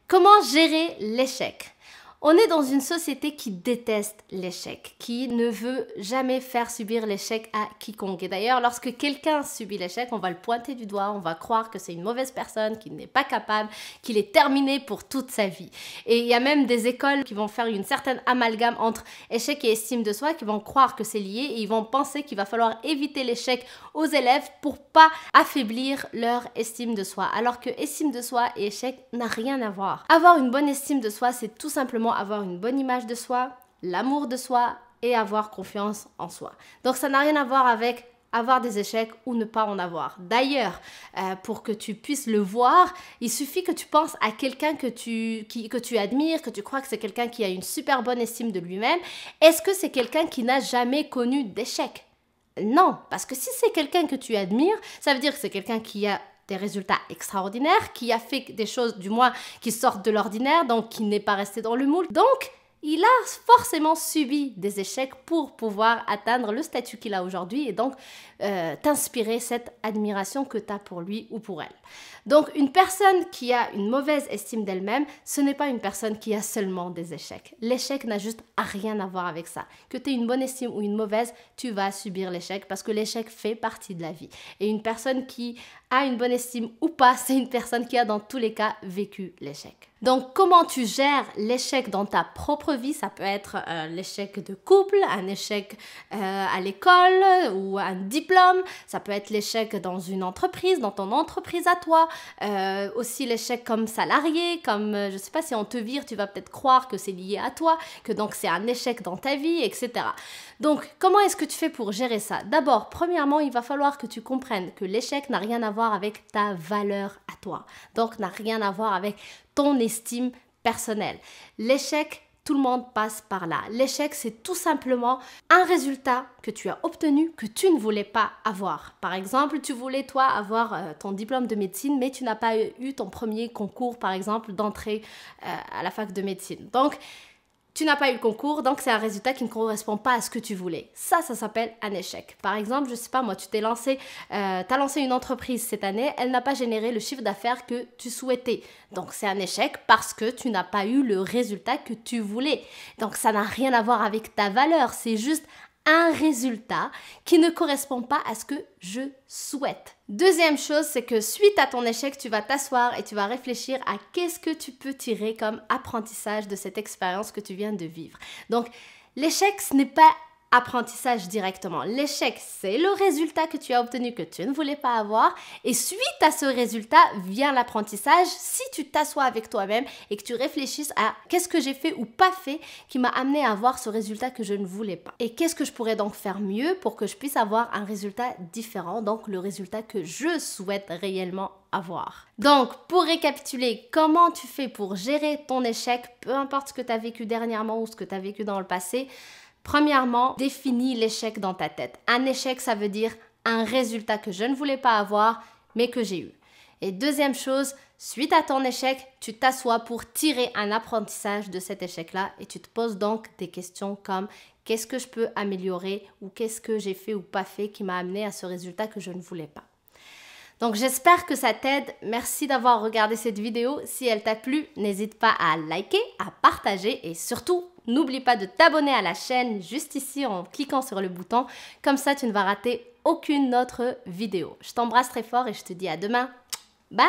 Comment gérer l'échec? On est dans une société qui déteste l'échec, qui ne veut jamais faire subir l'échec à quiconque. Et d'ailleurs, lorsque quelqu'un subit l'échec, on va le pointer du doigt, on va croire que c'est une mauvaise personne, qu'il n'est pas capable, qu'il est terminé pour toute sa vie. Et il y a même des écoles qui vont faire une certaine amalgame entre échec et estime de soi, qui vont croire que c'est lié et ils vont penser qu'il va falloir éviter l'échec aux élèves pour pas affaiblir leur estime de soi. Alors que estime de soi et échec n'a rien à voir. Avoir une bonne estime de soi, c'est tout simplement avoir une bonne image de soi, l'amour de soi et avoir confiance en soi. Donc ça n'a rien à voir avec avoir des échecs ou ne pas en avoir. D'ailleurs, pour que tu puisses le voir, il suffit que tu penses à quelqu'un que tu admires, que tu crois que c'est quelqu'un qui a une super bonne estime de lui-même. Est-ce que c'est quelqu'un qui n'a jamais connu d'échec? Non, parce que si c'est quelqu'un que tu admires, ça veut dire que c'est quelqu'un qui a des résultats extraordinaires, qui a fait des choses, du moins, qui sortent de l'ordinaire, donc qui n'est pas resté dans le moule. Donc, il a forcément subi des échecs pour pouvoir atteindre le statut qu'il a aujourd'hui et donc t'inspirer cette admiration que tu as pour lui ou pour elle. Donc, une personne qui a une mauvaise estime d'elle-même, ce n'est pas une personne qui a seulement des échecs. L'échec n'a juste rien à voir avec ça. Que tu aies une bonne estime ou une mauvaise, tu vas subir l'échec parce que l'échec fait partie de la vie. Et une personne qui a une bonne estime ou pas, c'est une personne qui a dans tous les cas vécu l'échec. Donc, comment tu gères l'échec dans ta propre vie? Ça peut être l'échec de couple, un échec à l'école ou un diplôme. Ça peut être l'échec dans une entreprise, dans ton entreprise à toi. Aussi l'échec comme salarié, comme, je sais pas, si on te vire, tu vas peut-être croire que c'est lié à toi, que donc c'est un échec dans ta vie, etc. Donc, comment est-ce que tu fais pour gérer ça? D'abord, premièrement, il va falloir que tu comprennes que l'échec n'a rien à voir avec ta valeur à toi. Donc, n'a rien à voir avec ton estime personnelle. L'échec, tout le monde passe par là. L'échec, c'est tout simplement un résultat que tu as obtenu que tu ne voulais pas avoir. Par exemple, tu voulais, toi, avoir ton diplôme de médecine, mais tu n'as pas eu ton premier concours, par exemple, d'entrée à la fac de médecine. Donc, tu n'as pas eu le concours, donc c'est un résultat qui ne correspond pas à ce que tu voulais. Ça s'appelle un échec. Par exemple, je sais pas moi, tu t'es lancé, t'as lancé une entreprise cette année, elle n'a pas généré le chiffre d'affaires que tu souhaitais. Donc c'est un échec parce que tu n'as pas eu le résultat que tu voulais. Donc ça n'a rien à voir avec ta valeur, c'est juste un résultat qui ne correspond pas à ce que je souhaite. Deuxième chose, c'est que suite à ton échec, tu vas t'asseoir et tu vas réfléchir à qu'est-ce que tu peux tirer comme apprentissage de cette expérience que tu viens de vivre. Donc, l'échec, ce n'est pas apprentissage directement. L'échec, c'est le résultat que tu as obtenu que tu ne voulais pas avoir et suite à ce résultat vient l'apprentissage si tu t'assois avec toi-même et que tu réfléchisses à qu'est-ce que j'ai fait ou pas fait qui m'a amené à avoir ce résultat que je ne voulais pas. Et qu'est-ce que je pourrais donc faire mieux pour que je puisse avoir un résultat différent, donc le résultat que je souhaite réellement avoir. Donc, pour récapituler, comment tu fais pour gérer ton échec, peu importe ce que tu as vécu dernièrement ou ce que tu as vécu dans le passé? Premièrement, définis l'échec dans ta tête. Un échec, ça veut dire un résultat que je ne voulais pas avoir, mais que j'ai eu. Et deuxième chose, suite à ton échec, tu t'assois pour tirer un apprentissage de cet échec-là et tu te poses donc des questions comme qu'est-ce que je peux améliorer ou qu'est-ce que j'ai fait ou pas fait qui m'a amené à ce résultat que je ne voulais pas. Donc j'espère que ça t'aide. Merci d'avoir regardé cette vidéo. Si elle t'a plu, n'hésite pas à liker, à partager et surtout, n'oublie pas de t'abonner à la chaîne juste ici en cliquant sur le bouton. Comme ça, tu ne vas rater aucune autre vidéo. Je t'embrasse très fort et je te dis à demain. Bye!